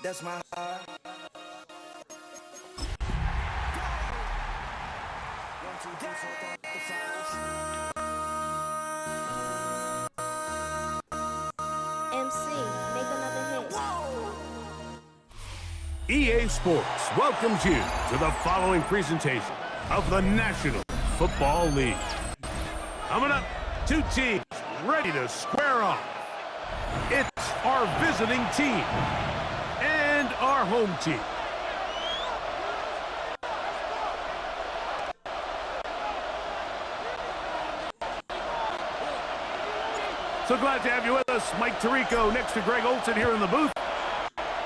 That's my heart. 1, 2, 3, 4, 5. MC, make another hit. EA Sports welcomes you to the following presentation of the National Football League. Coming up, two teams ready to square off. It's our visiting team and our home team. So glad to have you with us. Mike Tirico next to Greg Olson here in the booth.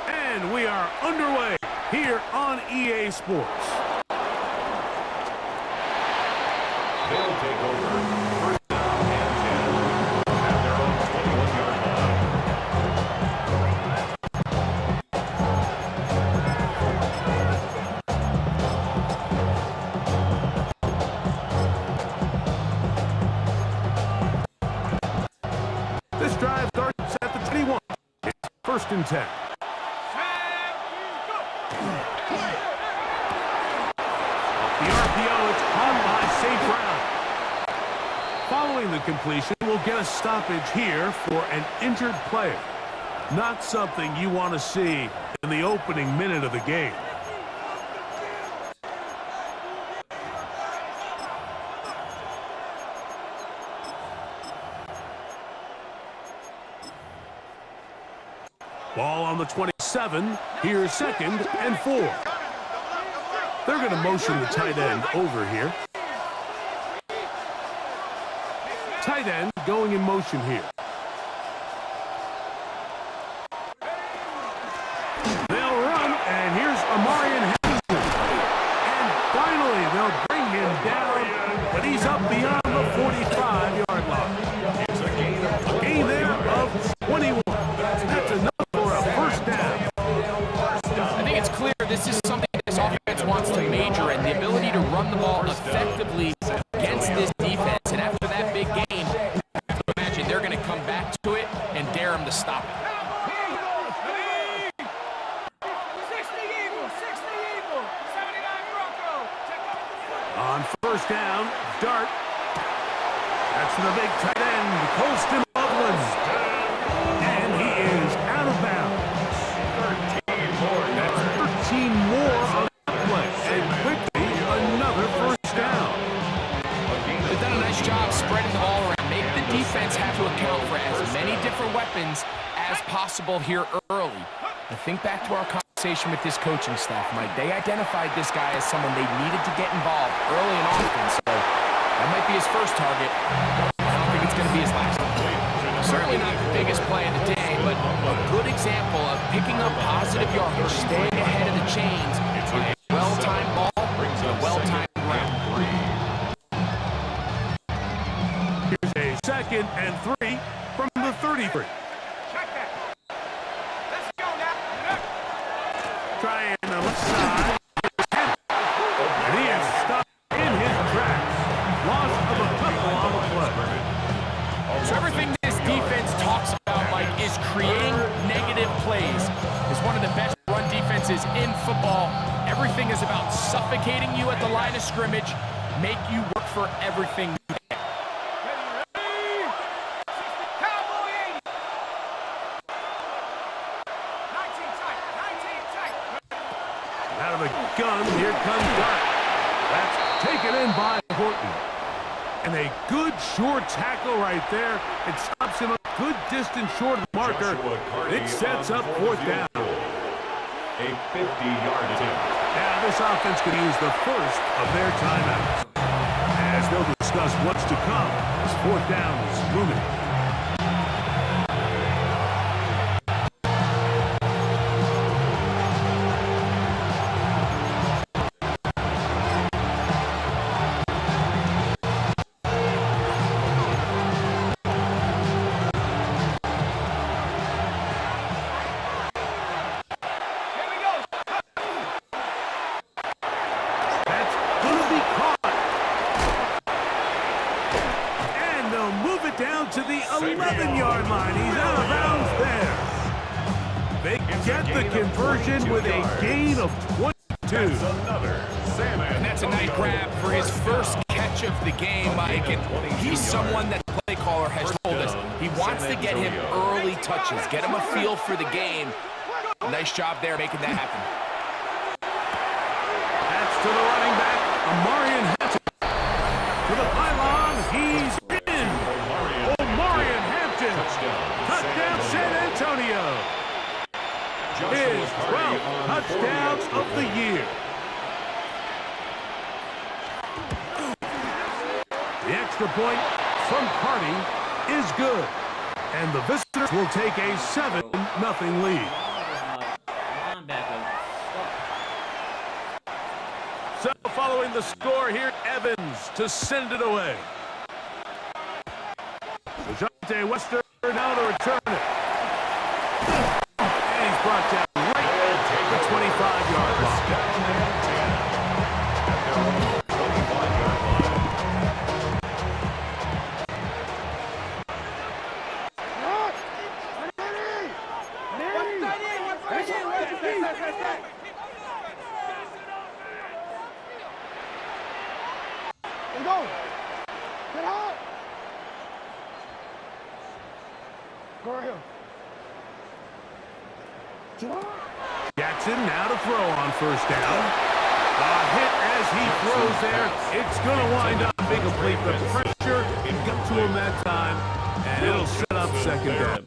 And we are underway here on EA Sports. They'll take over. First down and 10 at their own 21-yard line. This drive starts at the 21. It's 1st and 10. The RPO, it's caught by St. Brown. Following the completion, we'll get a stoppage here for an injured player. Not something you want to see in the opening minute of the game. Ball on the 27. Here's 2nd and 4. They're going to motion the tight end over here. Tight end going in motion here. They'll run, and here's Amarian Henderson. And finally, they'll bring him down, but he's up beyond the 45-yard line. It's a Gain there of 21. That's enough for a first down. I think it's clear this is something this offense wants to major in, the ability to run the ball effectively against this defense. And after that big game, I imagine they're going to come back to it and dare them to stop it. On first down, Dart. That's the big tight end, Colston Loveland. And he is out of bounds. 13 more on the play. And quickly, another first down. They've done a nice job spreading the ball around. Make the defense have to account for as many different weapons as possible here early. And think back to our conversation with this coaching staff, Mike. They identified this guy as someone they needed to get involved early and often. So that might be his first target. I don't think it's going to be his last one. Certainly not the biggest play of the day, but a good example of picking up positive yardage, staying ahead of the chains on a well-timed ball and a well-timed route. Here's a 2nd and 3 from the 33. Trying the left side. And he is stopped in his tracks. Loss of a couple on the play. So everything this defense talks about, Mike, is creating negative plays. It's one of the best run defenses in football. Everything is about suffocating you at the line of scrimmage, make you work for everything you can. Out of the gun, here comes Dart. That's taken in by Horton. And a good short tackle right there. It stops him a good distance short of the marker. It sets up 4th down. A 50-yard attempt. Now this offense could use the first of their timeouts, as they'll discuss what's to come as 4th down is looming. down to the 11-yard line. He's out of bounds there. They get the conversion with a gain of 22. And that's a nice grab for his first catch of the game, Mike. And he's someone that the play caller has told us he wants to get him early touches, get him a feel for the game. Nice job there making that happen. That's to the running back, Amarian Hampton. To the pylon, he's in. Omarion Hampton. Touchdown, San Antonio. His 12th touchdown of the year. The extra point from Carty is good. And the visitors will take a 7-0 lead. So following the score here, Evans to send it away. DeJounte Wester now to return it. And he's brought down right at the 25-yard line. Jackson now to throw on first down. A hit as he throws there. It's going to wind up incomplete. The pressure got to him that time, and it'll set up second down.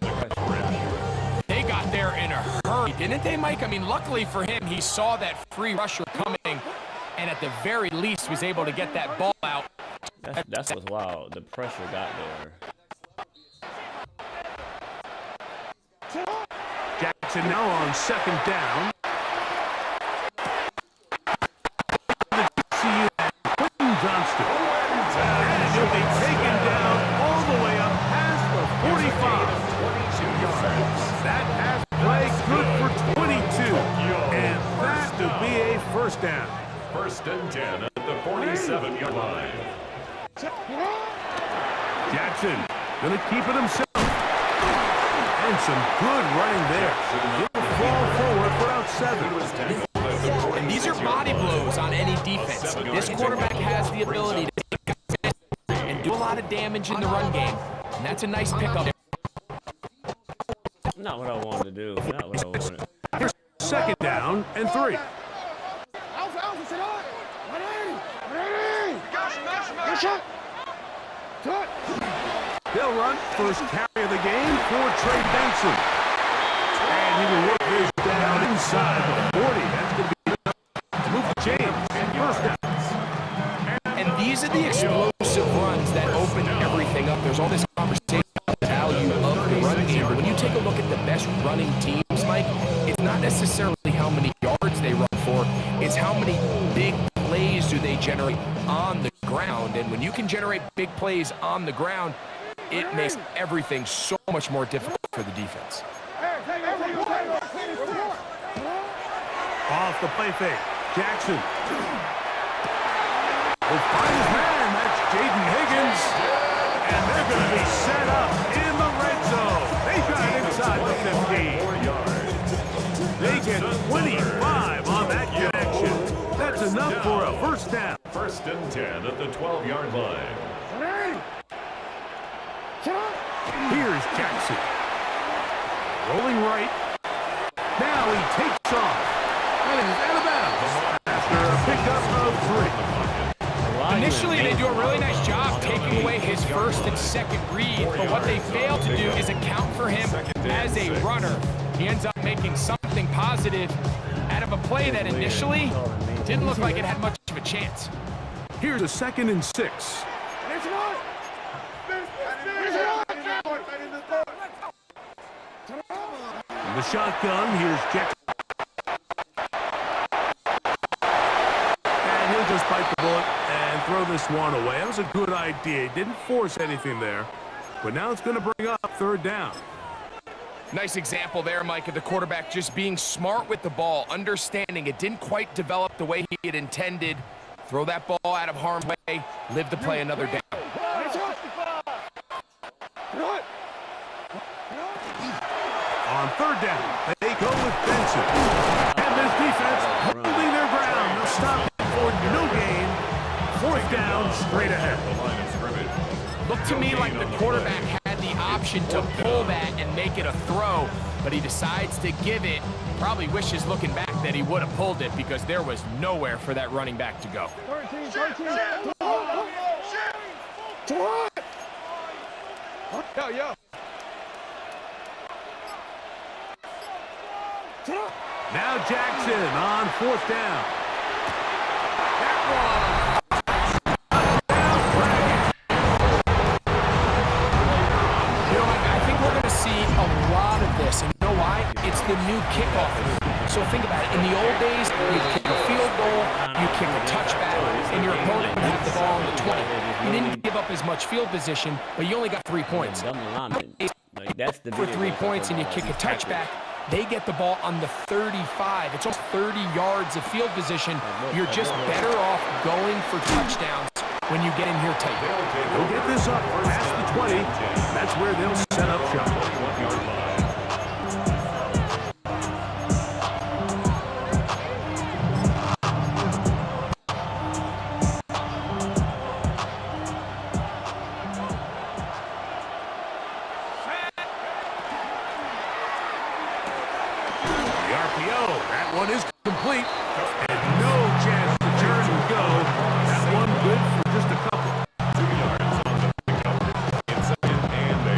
They got there in a hurry, didn't they, Mike? I mean, luckily for him, he saw that free rusher coming, and at the very least was able to get that ball out. That's what's wild. The pressure got there. Jackson now on second down. Quentin Johnston. And he'll be taken down all the way up past the 45. That pass play good for 22. And that will be a first down. 1st and 10 at the 47-yard line. Jackson going to keep it himself. And some good running there. He'll fall forward for about 7. And these are body blows on any defense. This quarterback has the ability to take a miss and do a lot of damage in the run game. And that's a nice pickup. Not what I wanted to do. Not what I wanted. Here's second down and 3. They'll run first carry of the game for Trey Benson. And he will work his down inside the 40. That's going to be enough to move the chains. First down. And these are the explosive runs that open everything up. There's all this conversation about the value of the run game. But when you take a look at the best running teams, Mike, it's not necessarily how many yards they run for. It's how many big plays do they generate on the ground. And when you can generate big plays on the ground, it makes everything so much more difficult for the defense. Off the play fake. Jackson will find his man. That's Jaden Higgins. And they're going to be set up in the red zone. They got inside the 15. They get 25 on that connection. That's enough for a first down. 1st and 10 at the 12-yard line. Here's Jackson. Rolling right. Now he takes off. And he's out of bounds after a pickup of 3. Initially, they do a really nice job taking away his first and second read, but what they fail to do is account for him as a runner. He ends up making something positive out of a play that initially didn't look like it had much of a chance. Here's a 2nd and 6. In the shotgun, here's Jackson. And he'll just bite the bullet and throw this one away. That was a good idea. He didn't force anything there. But now it's going to bring up 3rd down. Nice example there, Mike, of the quarterback just being smart with the ball, understanding it didn't quite develop the way he had intended. Throw that ball out of harm's way, live to play another down. third down. They go with Benson. And this defense holding their ground. They'll stop for no gain. Fourth down, straight ahead. Looked to me like the quarterback had the option to pull that and make it a throw, but he decides to give it. Probably wishes looking back that he would have pulled it because there was nowhere for that running back to go. Now Jackson on fourth down. That one. I think we're going to see a lot of this, and you know why? It's the new kickoff rule. So think about it. In the old days, you kick a field goal, you kick a touchback, and your opponent would have the ball on the 20. You didn't give up as much field position, but you only got 3 points. Like, that's the For 3 points and you kick a touchback, they get the ball on the 35. It's almost 30 yards of field position. You're just better off going for touchdowns when you get in here tight. They'll get this up past the 20. That's where they'll set up shop. The RPO, that one is complete. And no chance to turn and go. That one good for just a couple. 2 yards on the pickup. In second and 8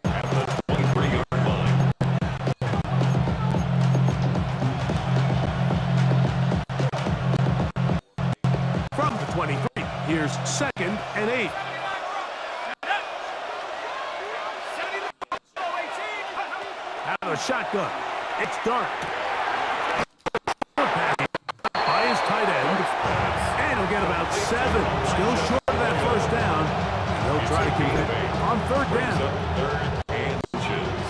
at the 23-yard line. From the 23, here's second and 8. Out of the shotgun. It's dark. By his tight end. And he'll get about 7. Still short of that first down. And they'll try to convert on third down. Third and inches.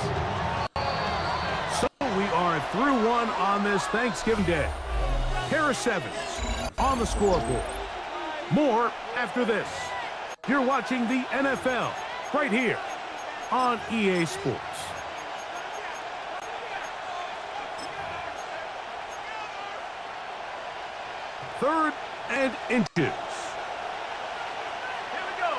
So we are through one on this Thanksgiving Day. Pair of 7s on the scoreboard. More after this. You're watching the NFL right here on EA Sports. Third and inches. Here we go.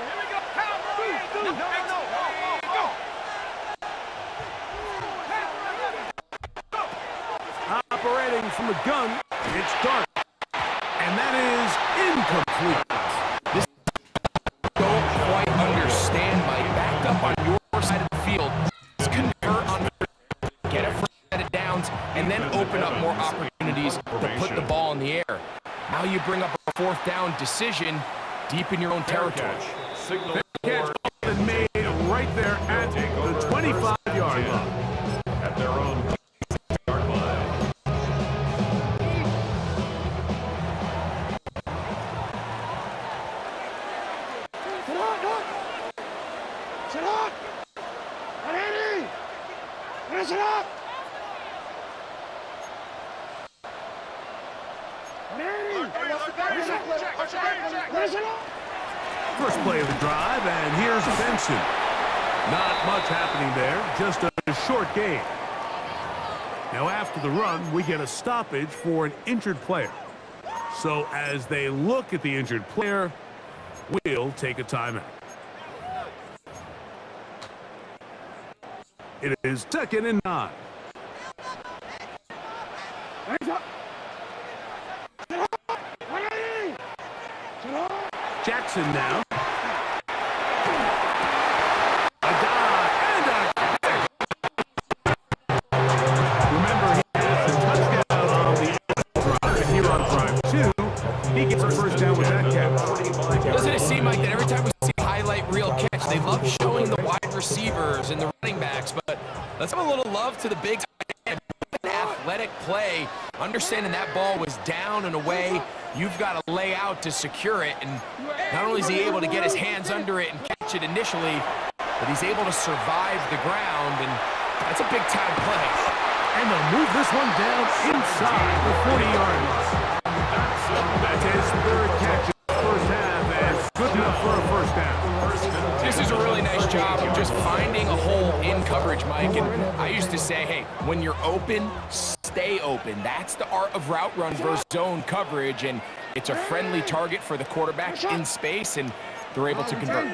Operating from the gun, it's dark. And that is incomplete. This don't quite understand, Mike. Back up on your side of the field. Let's convert on get a first set of downs, and then open up more opportunities to put the ball in the air. Now you bring up a fourth down decision deep in your own territory. Signal Catch been made right there at the 25-yard line. at their own yard line. First play of the drive, and here's Benson. Not much happening there, just a short gain. Now after the run, we get a stoppage for an injured player. So as they look at the injured player, we'll take a timeout. It is 2nd and 9. Jackson now. A dive and a kick. Remember, he has the touchdown on the drive. And here on drive 2, he gets a first down with that catch. Doesn't it seem like that every time we see a highlight reel catch, they love showing the wide receivers and the running backs, but let's have a little love to the big an athletic play, understanding that ball was down and away. You've got to lay out to secure it, and not only is he able to get his hands under it and catch it initially, but he's able to survive the ground, and that's a big-time play. And they'll move this one down inside the 40-yard line. That's his third catch in the first half, and good enough for a first down. Just This is a really nice job of just finding a hole in coverage, Mike. And I used to say, hey, when you're open, stay open. That's the art of route run versus zone coverage, and it's a friendly target for the quarterback in space, and they're able to convert. On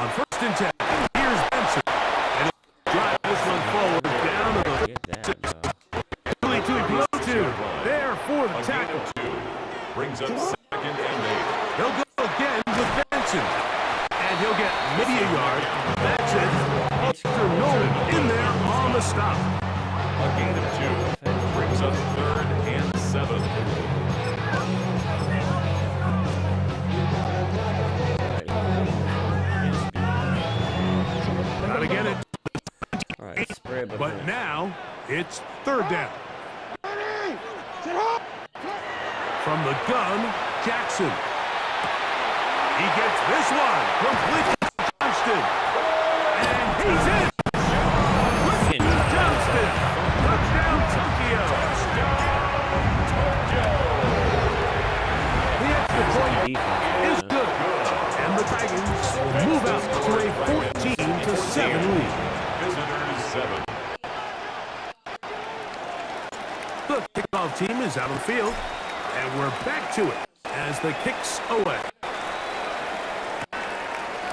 1st and 10, here's Benson. And he'll drive this one forward down to the 2 there for the tackle. Brings up 2nd and 8. He'll go again with Benson. And he'll get maybe a yard. That's it. Mr. Nolan in there on the stop. A gain of 2. Brings up 3rd and 7. Not to get it. All right, spread, But now it's 3rd down. From the gun, Jackson. He gets this one completely to Johnston. And he's in. Johnston. Touchdown, Tokyo. The extra point is good. And the Tigers will move out to a 14-7 lead. Visitors 7. The kickoff team is out on the field, and we're back to it as the kick's away.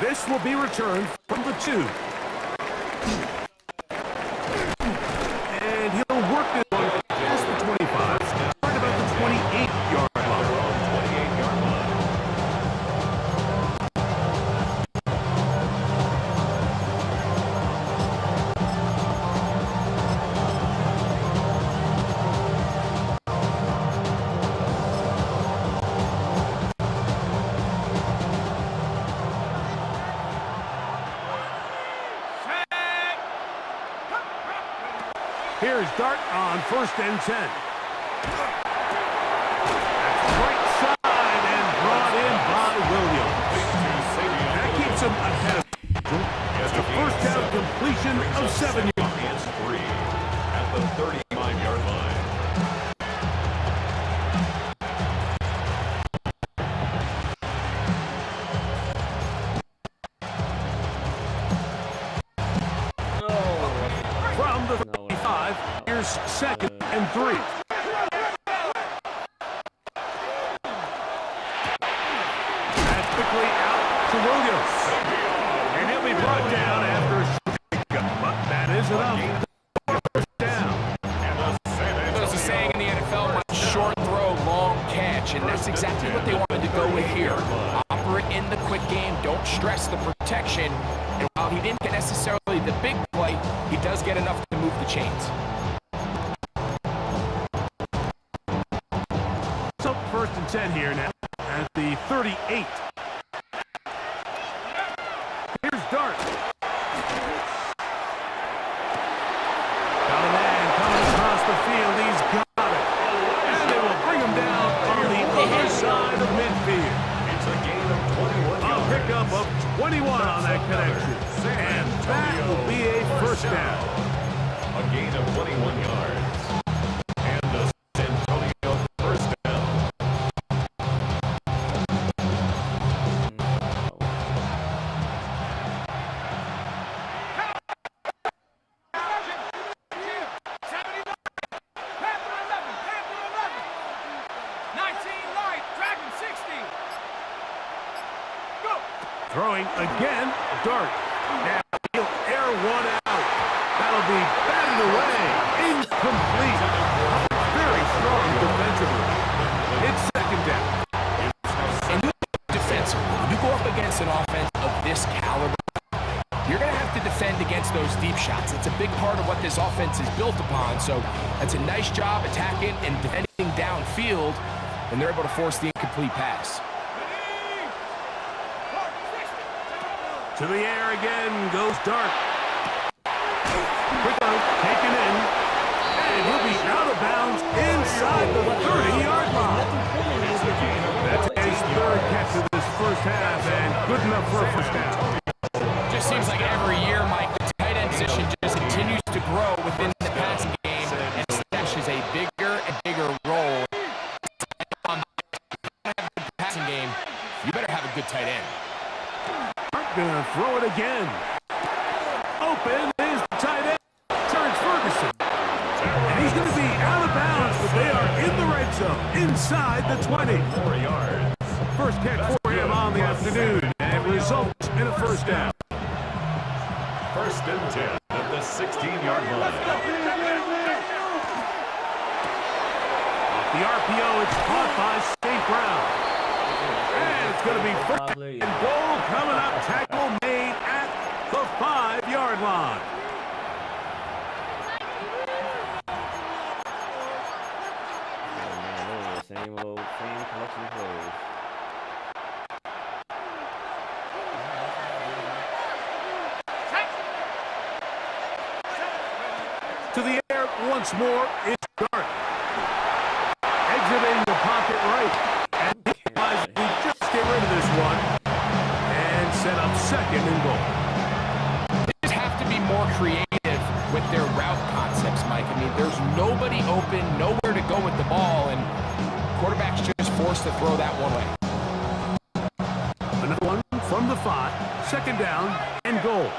This will be returned from the 2. And he'll work this one past the 25, right about the 28-yard line. 28-yard line. Here's Dart on 1st and 10. That's right side and brought in by Williams. That keeps him ahead of as the 1st down completion of 7 yards. And 3 at the 35-yard line. From the 35, here's 2nd and 3. That's quickly out to Williams. And he'll be brought down after a shake-up, but that is enough. First down. There's a saying in the NFL, short throw, long catch, and that's exactly what they wanted to go with here. Operate in the quick game, don't stress the protection, and while he didn't get necessarily the big play, he does get enough to move the chains. So 1st and 10 here now at the 38. Here's Dart. Got a man coming across the field. He's got it. And they will bring him down on the other side of midfield. It's a gain of 21 A yards. pickup of 21 on that connection. And that will be a 1st down. A gain of 21 yards. And the San Antonio 1st down. Throwing again, Dart. Now he'll air one out. That'll be batted away. Incomplete. Very strong defensively. It's 2nd down. And defensively, when you go up against an offense of this caliber, you're going to have to defend against those deep shots. It's a big part of what this offense is built upon. So that's a nice job attacking and defending downfield, and they're able to force the incomplete pass. To the air again goes Dart. Quick out, taken in. And he'll be out of bounds inside the 30-yard line. That's his 3rd catch of this 1st half, and good enough for a 1st down. Just seems like every year, Mike, the tight end position just continues to grow within the passing game and establishes a bigger and bigger role on the passing game. You better have a good tight end. Gonna throw it again. Open is the tight end, Terrence Ferguson. And he's going to be out of bounds, but they are in the red zone, inside the 20. 4 yards. First catch for him on the afternoon, and it results in a first down. First and 10 at the 16-yard line. Off the RPO, it's caught by St. Brown. And it's going to be first and goal coming up. Tackle made at the 5-yard line. Same collection of clothes. To the air once more, it's Dart. Exiting the pocket right. And he just get rid of this one. And set up second and goal. They just have to be more creative with their route concepts, Mike. I mean, there's nobody open, nowhere to go with the ball, and quarterback's just forced to throw that one away. Another one from the 5. Second down and goal.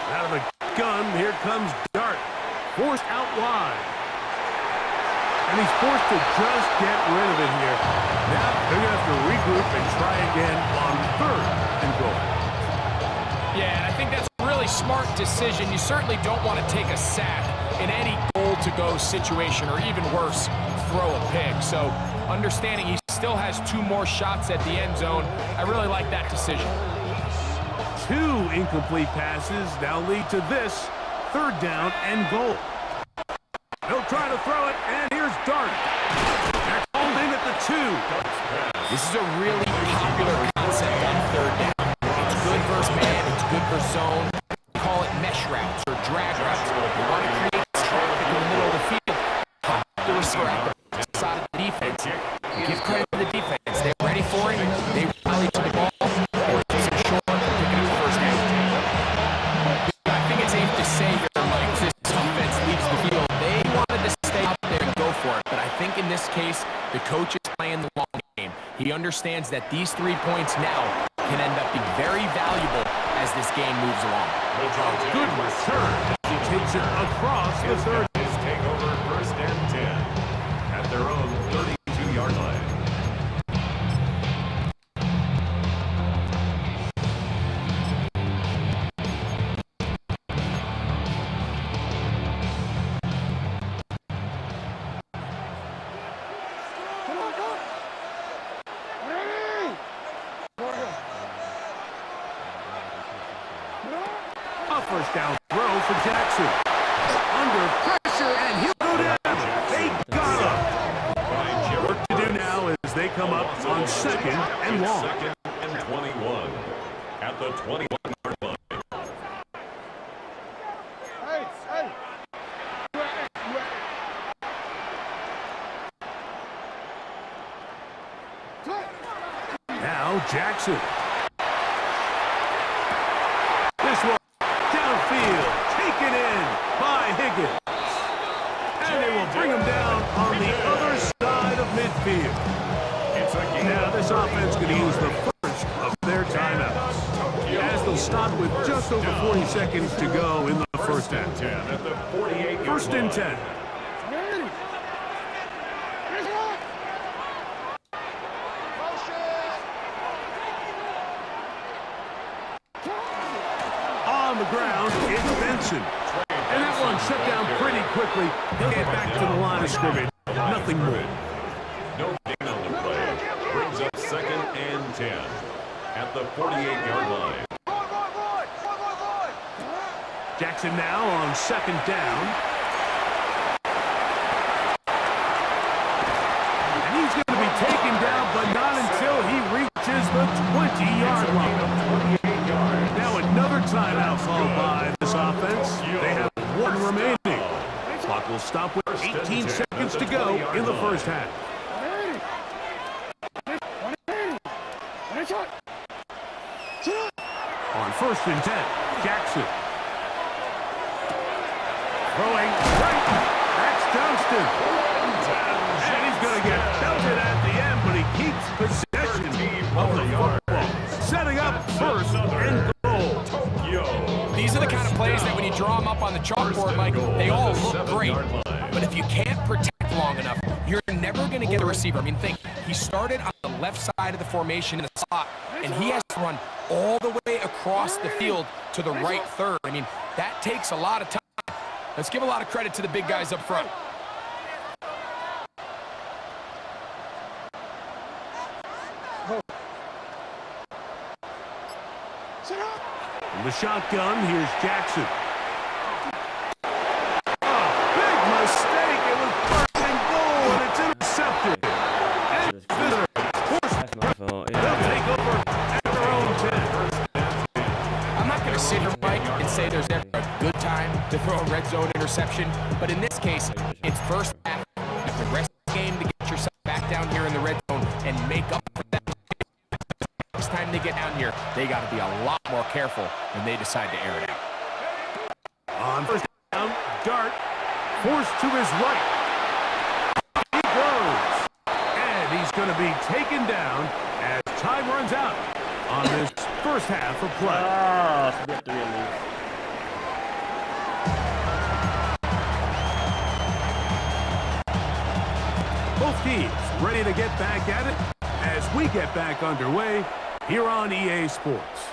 Out of the gun, here comes Dart. Forced out wide. And he's forced to just get rid of it here. Now they're going to have to regroup and try again on third and goal. Yeah, and I think that's a really smart decision. You certainly don't want to take a sack in any goal-to-go situation, or even worse, throw a pick. So understanding he still has 2 more shots at the end zone, I really like that decision. 2 incomplete passes now lead to this third down and goal. He'll try to throw it, and here's Dart. They're holding at the 2. This is a really popular concept on third down. It's good versus man, it's good versus zone. Call it mesh routes or drag routes. You want to create traffic in the middle of the field. Pop the receiver out the side of the defense. Give credit to the defense. They're ready for it. They rally to the ball. Or just short and picking up the first down. I think it's safe to say here, Mike, this defense leaves the field. They wanted to stay out there and go for it. But I think in this case, the coach is playing the long game. He understands that these 3 points now can end up being very valuable as this game moves along. Good return. He takes it across the 30. His take over first and 10 at their own 32-yard line. A first down throw for Jackson. Under pressure, and he'll go down. They got him. Work to do now as they come up on second and long. Second and 21 at the 21-yard line. Now Jackson. This one downfield, taken in by Higgins. And they will bring him down on the other side of midfield. Now this offense going to use the first of their timeouts, as they'll stop with just over 40 seconds to go in the first half. At the 48-yard First and 10. On the ground, it's Benson. And that one shut down pretty quickly. He'll get back to the line of scrimmage. Nothing more. No gain on the play. Brings up second and 10 at the 48-yard line. Jackson now on second down. And he's going to be taken down, but not until he reaches the 20-yard line. Now another timeout called by this offense. They have 1 remaining. Clock will stop with 18 seconds to go in the first half. On first and 10, Jackson. Throwing right. That's Johnston. on the chalkboard, Mike, they all look great. But if you can't protect long enough, you're never going to get a receiver. I mean, think, he started on the left side of the formation in the slot, and he has to run all the way across the field to the right third. I mean, that takes a lot of time. Let's give a lot of credit to the big guys up front. In the shotgun, here's Jackson. Oh, big mistake. It was first and goal, and it's intercepted. And visitors, That's my fault. they'll Yeah. take over at their own 10. I'm not going to sit here, Mike, and say there's ever a good time to throw a red zone interception, but in this case, it's first half. You have the rest of the game to get yourself back down here in the red zone and make up for that. Next time they get down here, they got to be a lot more careful when they decide to air it out. On first down, Dart forced to his right. He goes. And he's going to be taken down as time runs out on this first half of play. Ah, we have 3 at least. Both teams ready to get back at it as we get back underway here on EA Sports.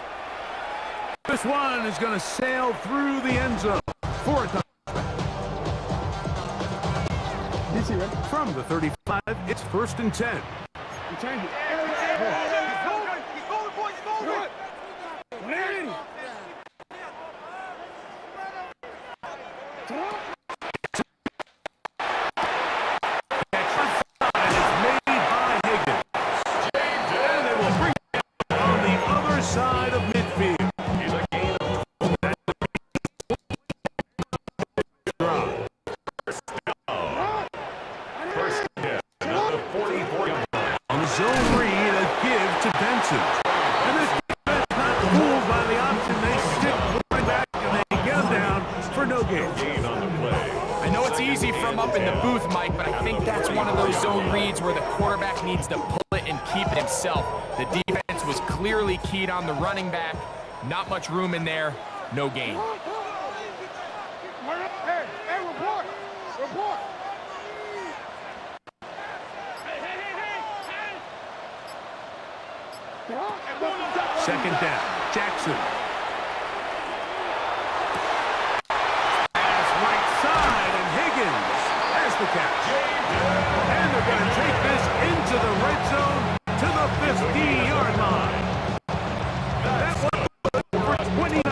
This one is going to sail through the end zone for a touchdown. From the 35, it's 1st and 10. Side of midfield. He's a gain of first down. Another 44-yard line. On the zone read, a give to Benson. And this defense not fooled by the option. They stick with the running back and they get him down for no gain. Gain on the play. I know it's easy from up in the booth, Mike, but I think that's one of those zone reads where the quarterback needs to pull it and keep it himself. The defense was clearly keyed on the running back. Not much room in there. No gain. Second down, Jackson. Pass right side, and Higgins has the catch. And they're going to take this into the red zone to the 15-yard line. That one for 29.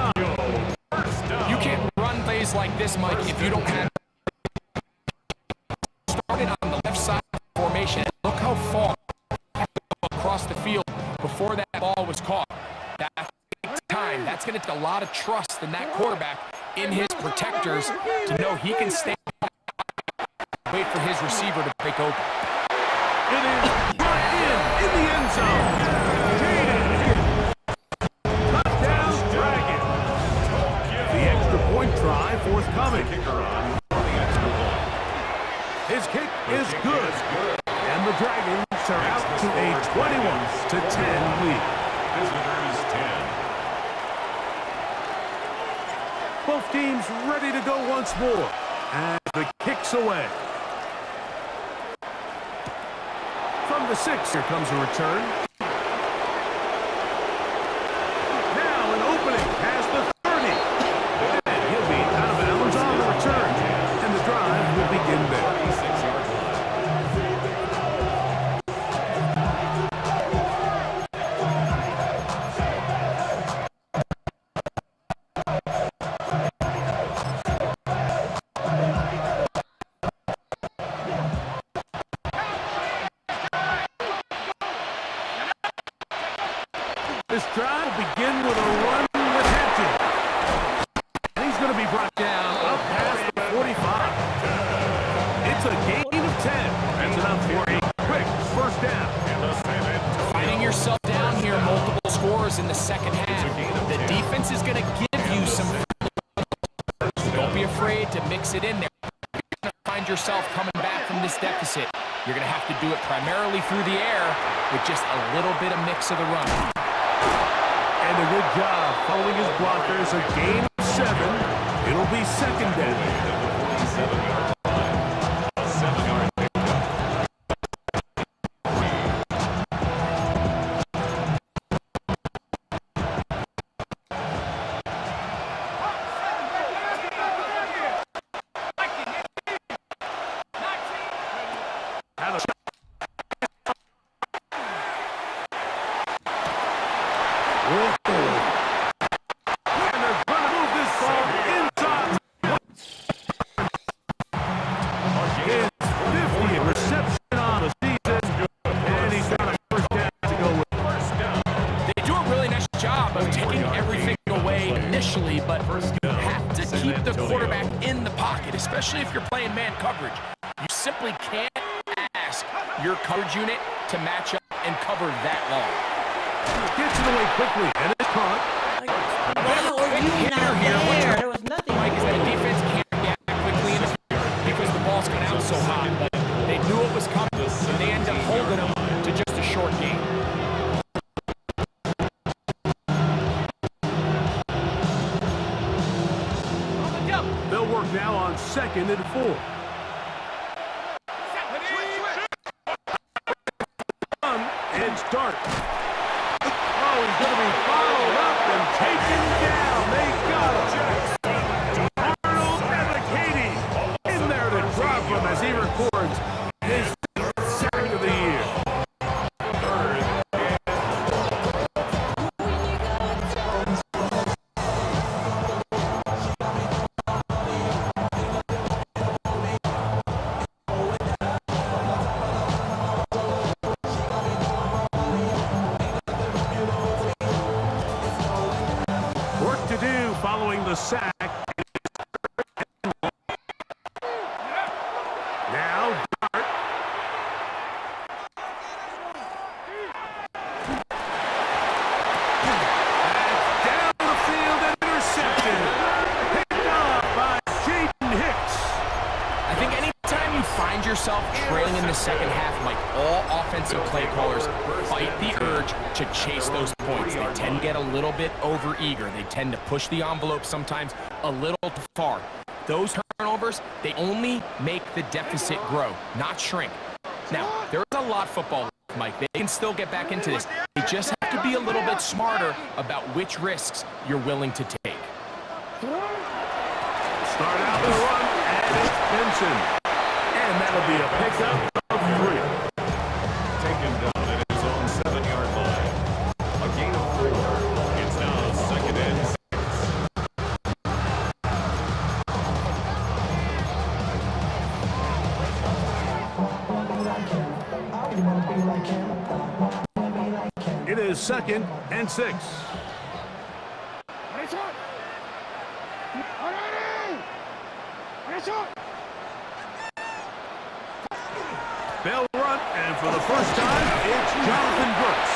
You can't run plays like this, Mike, if you don't have started on the left side of the formation. Look how far across the field before that ball was caught. That takes time. That's going to take a lot of trust in that quarterback, in his protectors, to know he can stay, wait for his receiver to break open. It is brought in the end zone. Touchdown, Dragons. The extra point try forthcoming. His kick is good. And the Dragons are out to a 21-10 lead. Visitors 10. Both teams ready to go once more. And the kick's away. From the 6, here comes a return. Now an opening past the 30. And he'll be out of bounds on the return. And the drive will begin there. 36-yard line. This drive will begin with a run with Hampton. And he's going to be brought down up past the 45. It's a gain of 10. That's enough for a quick first down. Finding yourself down here, multiple scores in the second half. The defense is going to give you some. Don't be afraid to mix it in there. You're going to find yourself coming back from this deficit. You're going to have to do it primarily through the air with just a little bit of mix of the run. And a good job following his blockers. A gain of 7. It'll be second down. The 47-yard line. A 7-yard pickup. Have a shot. Will forward. And they're going to move this ball inside. His 50th reception on the season, and he's got a first down to go with. They do a really nice job of taking everything away initially, but have to keep the quarterback in the pocket, especially if you're playing man coverage. You simply can't ask your coverage unit to match up and cover that long. Gets it away quickly, and it's caught. How are you not there? There was nothing. Mike, is that the defense can't react quickly in this because the ball's gone out so hot. But they knew it was coming, and they end up holding them to just a short game. They'll work now on 2nd and 4. And start. Oh, he's going to be followed up and taken down. They got him. Arnold Evakady in there to drop him as he records his 6th sack of the year. Work to do following the sack. Now, Dart. That's down the field and intercepted. Picked off by Jaden Hicks. I think anytime you find yourself trailing in the second half, Mike, all offensive play callers fight the urge to chase those points. They tend to get a little bit over-eager. They tend to push the envelope sometimes a little too far. Those turnovers, they only make the deficit grow, not shrink. Now, there's a lot of football, Mike. They can still get back into this. They just have to be a little bit smarter about which risks you're willing to take. Start out the run, and it's Benson. And that'll be a pickup of 3. Taken down at his own 7-yard line. A gain of 4. It's now 2nd and 6. It is 2nd and 6. They'll run, and for the first time, it's Jonathan Brooks.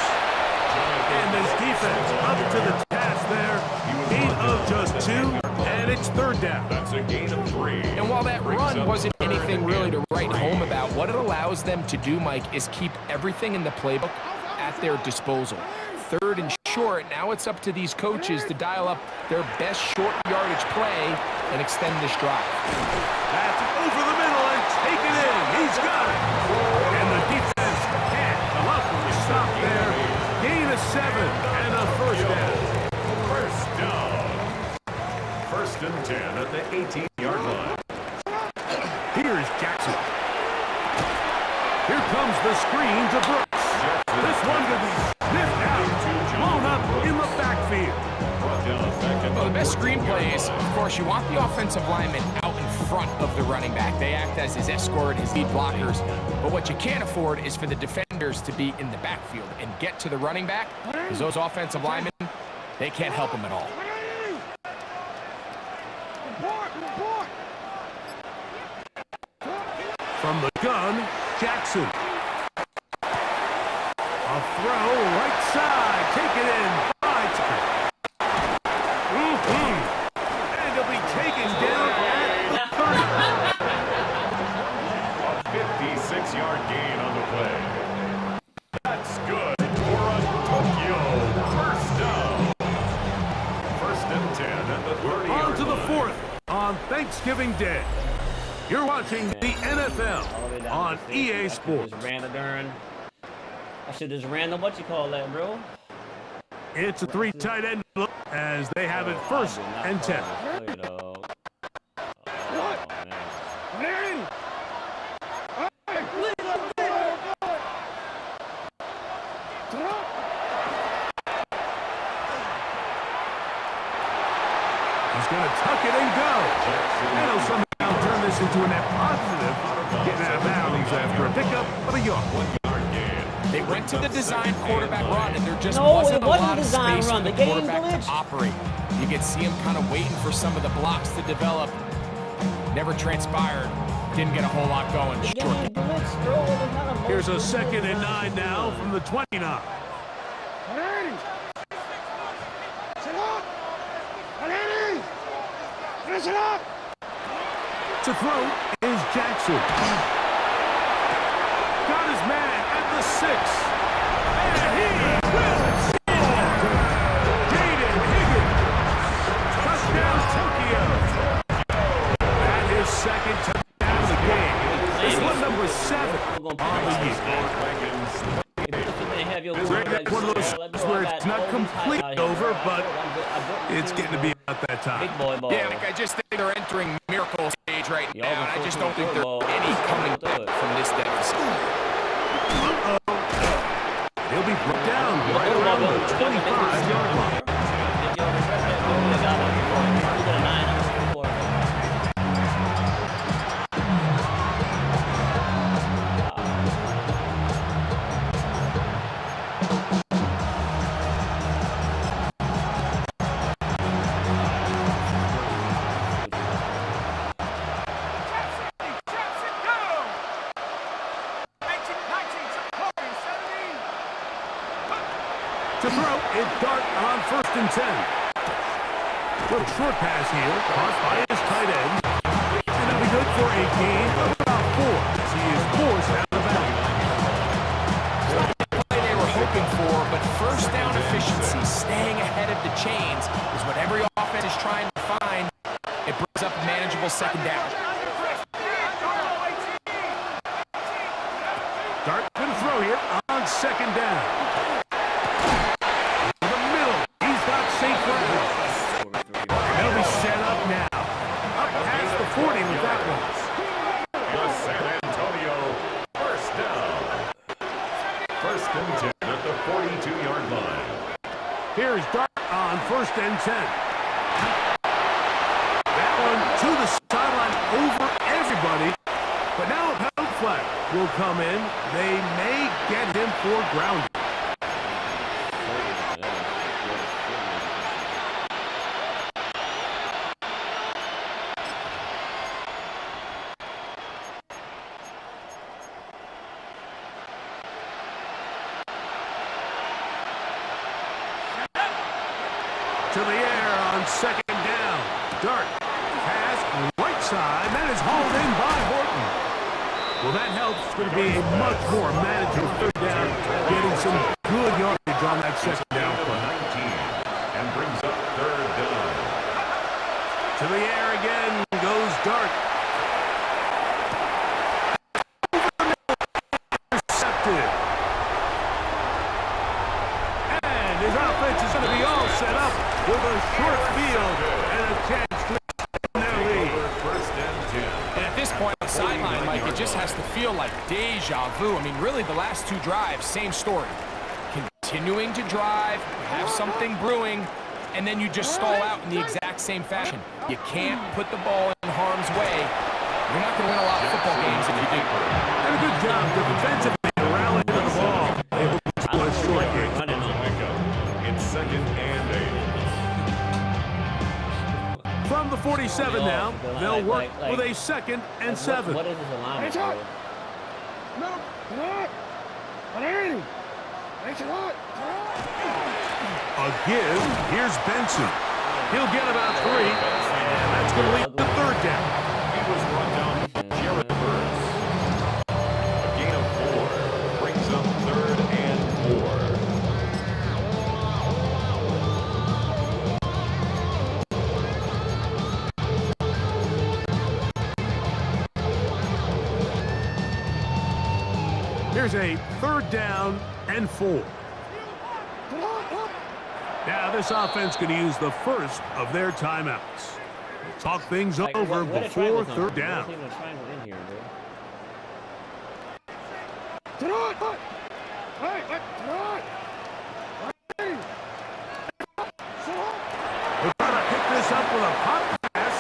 And this defense up to the task there. Gain of just 2, and it's 3rd down. That's a gain of 3. And while that run wasn't anything really to write home about, what it allows them to do, Mike, is keep everything in the playbook at their disposal. 3rd and short, now it's up to these coaches to dial up their best short yardage play and extend this drive. That's over the middle and taken in. He's got it. And the defense can't come up with a stop there. Gain of 7 and a first down. First down. 1st and 10 at the 18-yard line. Here's Jackson. Here comes the screen to Brooks. This one could be sniffed out, blown up in the backfield. Well, the best screenplay is, of course, you want the offensive lineman out in front of the running back. They act as his escort, his lead blockers. But what you can't afford is for the defenders to be in the backfield and get to the running back, because those offensive linemen, they can't help him at all. From the gun, Jackson. A throw, right side, take it in. And he'll be taken down at the 30. A 56-yard gain on the play. That's good for a Tokyo first down. 1st and 10 at the 30-yard line. On to the 4th Thanksgiving Day. You're watching the NFL All the way down on to the EA I Sports. Just ran during. I should just random. What you call that, bro? It's a 3 tight end look as they have it first and 10. He's going to tuck it and go. And he'll somehow turn this into a net positive. Getting out of bounds after a pickup of a yard. They went to the design quarterback run, and there just No, wasn't it a wasn't lot of design space run. for The the game quarterback glitched. to operate. You could see him kind of waiting for some of the blocks to develop. Never transpired. Didn't get a whole lot going. The Short game glitched, bro. It was not a Here's a motion 2nd and design 9 now play. from the 29. To throw is Jackson. Got his man at the 6. And he will score. Jaden Higgins. Touchdown Tokyo. That is 2nd touchdown of the game. This one number 7 on the year. Greg, one of those where it's not completely over, but it's getting to be about that time. Big boy ball. Yeah, like I just think they're entering miracle stage right Yeah, now, and I just don't think there's football. any coming back from this deficit. He'll be brought down right around the 25-yard line. To throw, it's Dart on 1st and 10. Little short pass here, caught by his tight end. And that'll be good for a gain of about 4 as he is forced out of bounds. Not the play they were hoping for, but first down efficiency, staying ahead of the chains, is what every offense is trying to find. It brings up a manageable 2nd down. Dart going to throw here on 2nd down. St. Brown. They'll be set up now. Up past the 40 with that one. The San Antonio first down. 1st and 10 at the 42-yard line. Here's Dart on 1st and 10. That one to the sideline over everybody. But now a pound flag will come in. They may get him for grounding. To the air on 2nd down. Dart pass right side. That is hauled in by Horton. Well, that helps. It's going to be a much more manageable 3rd down. Getting some good yardage on that 2nd down play. 19 and brings up 3rd down. To the air again goes Dart. Intercepted. And his offense is going to be all set up with a short field and a chance to extend their lead. 1st and 10. And at this point, the sideline, Mike, it just has to feel like deja vu. I mean, really, the last 2 drives, same story. Continuing to drive, have something brewing, and then you just stall out in the exact same fashion. You can't put the ball in harm's way. You're not going to win a lot of football games if you do. And a good job defensively rallying to the ball. Able to score a short game. It's 2nd and 8. From the 47 now, they'll work with a 2nd and 7. What is this alignment, bro? A give. Here's Benson. He'll get about 3, and that's going to lead to 3rd down. He was run down Jared Burns. A gain of 4 brings up 3rd and 4. Here's a 3rd down and 4. Now this offense going to use the first of their timeouts. We'll talk things Like, over what a before triangle 3rd down. What a triangle in here, bro. They're going to pick this up with a pop pass.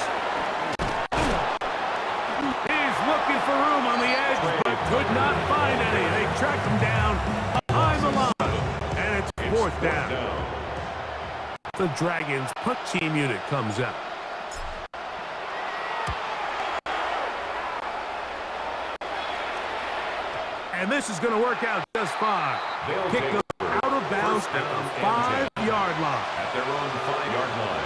He's looking for room on the edge, but could not find any. They tracked him down behind the line, and it's 4th down. The Dragons punt team unit comes out. And this is going to work out just fine. Kick them out of bounds at the 5-yard line. At their own 5-yard line.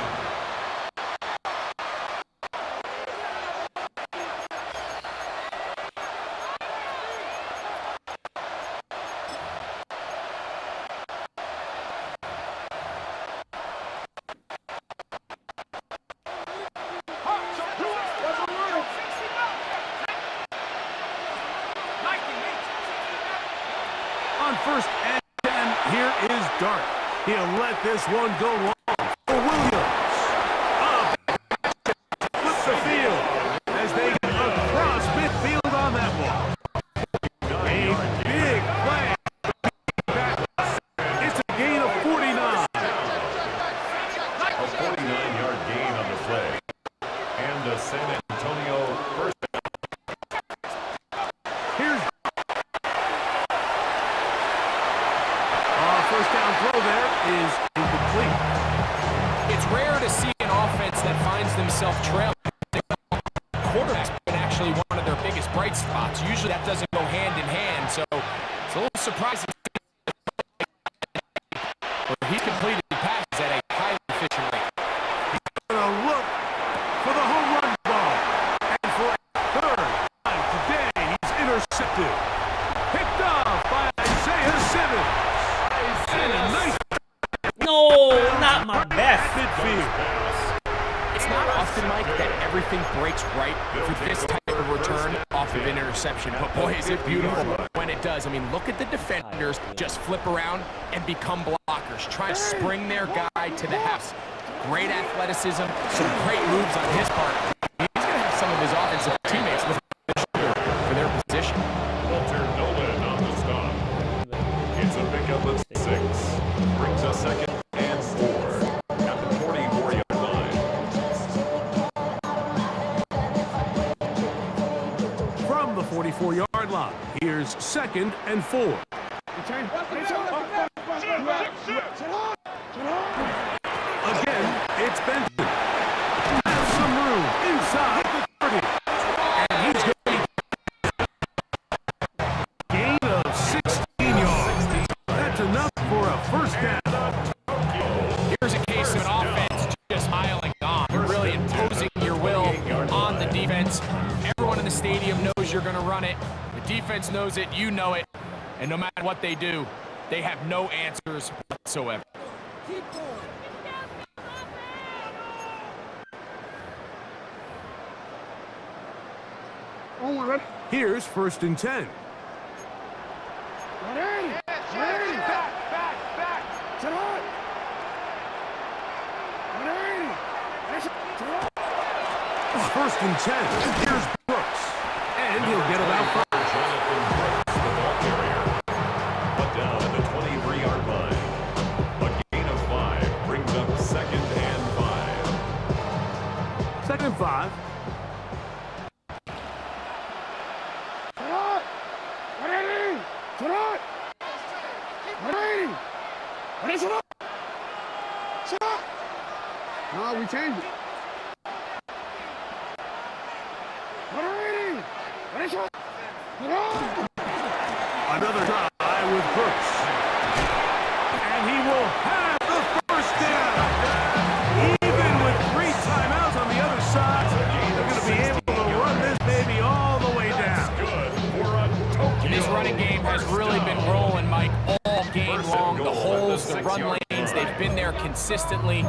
On 1st and 10, here is Dart. He'll let this one go long for Williams. Flip the field as they get across midfield on that one. A big play. It's a gain of 49. A 49-yard gain on the play. And a San Antonio first. Here's first down throw there is incomplete. It's rare to see an offense that finds themselves trailing. Quarterback's been actually one of their biggest bright spots. Usually that doesn't go hand in hand, so it's a little surprising. He's completed passes at a highly efficient rate. He's going to look for the home run ball. And for a 3rd time today, he's intercepted. Picked off by Isaiah Simmons. And a nice No, not my best. midfield. It's not often, Mike, that everything breaks right for this type of return off of an interception. But boy, is it beautiful when it does. I mean, look at the defenders just flip around and become blockers, trying to spring their guy to the house. Great athleticism, some great moves on his part. He's going to have some of his offensive teammates looking for their position. Walter Nolan on the stop. It's a pickup of 6. Brings us 2nd and 4 at the 44-yard line. From the 44-yard line, here's 2nd and 4. Again, it's Benson. Has some room inside the 30. And he's going to gain of 16 yards. That's enough for a 1st down. Here's a case of an offense just piling on. You're really imposing your will on the defense. Everyone in the stadium knows you're going to run it. The defense knows it, you know it. And no matter what they do, they have no answers whatsoever. Here's 1st and 10. First and 10. Here's Brooks. And he'll get about 5. Jonathan Brooks, the ball carrier. But down at the 23-yard line. A gain of 5 brings up 2nd and 5. 2nd and 5. No, we changed it. Another try with Brooks. And he will have the 1st down. Even with 3 timeouts on the other side, they're going to be able to run this baby all the way down. Good for a Tokyo. This running game has really been rolling, Mike, all game long. The holes, the run lanes, they've been there consistently.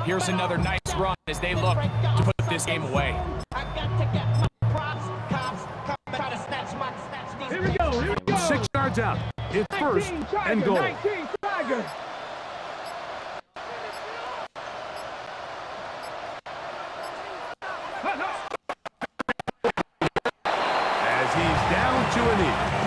Here's another nice run as they look to put this game away. Here we go. 6 yards down. It's first and goal. As he's down to a knee.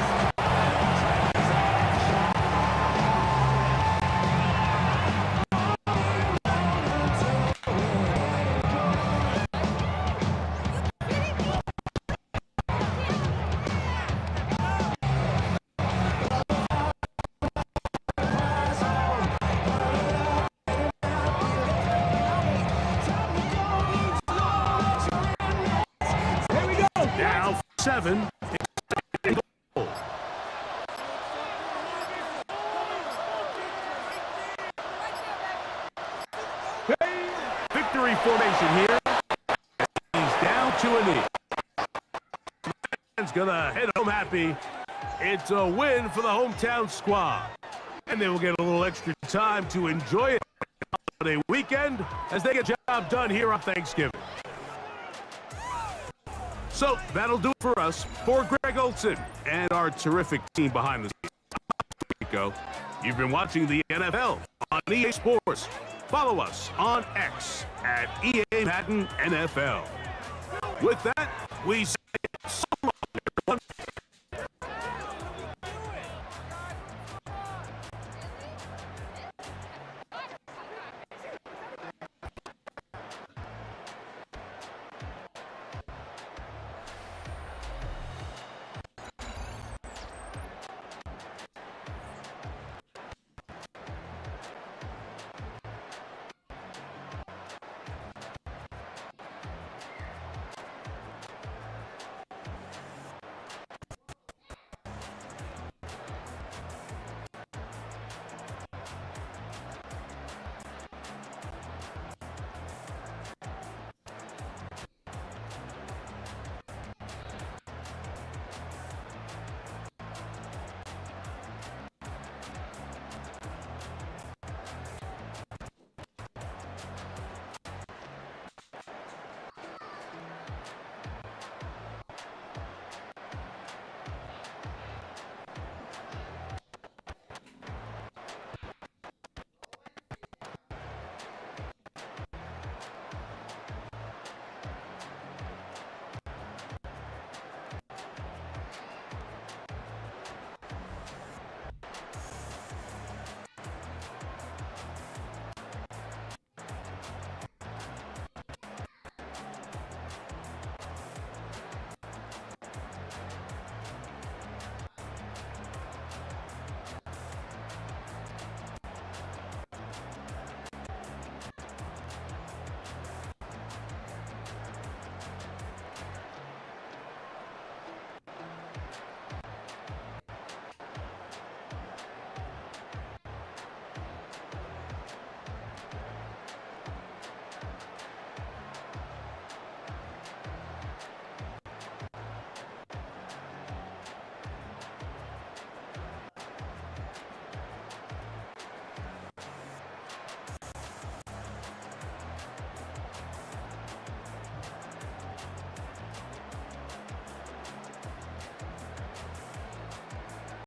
Now 7. And goal. Victory formation here. He's down to a knee. He's gonna head home happy. It's a win for the hometown squad. And they will get a little extra time to enjoy it holiday weekend as they get the job done here on Thanksgiving. So that'll do it for us. For Greg Olson and our terrific team behind the scenes. You've been watching the NFL on EA Sports. Follow us on X at EA Madden NFL. With that, we say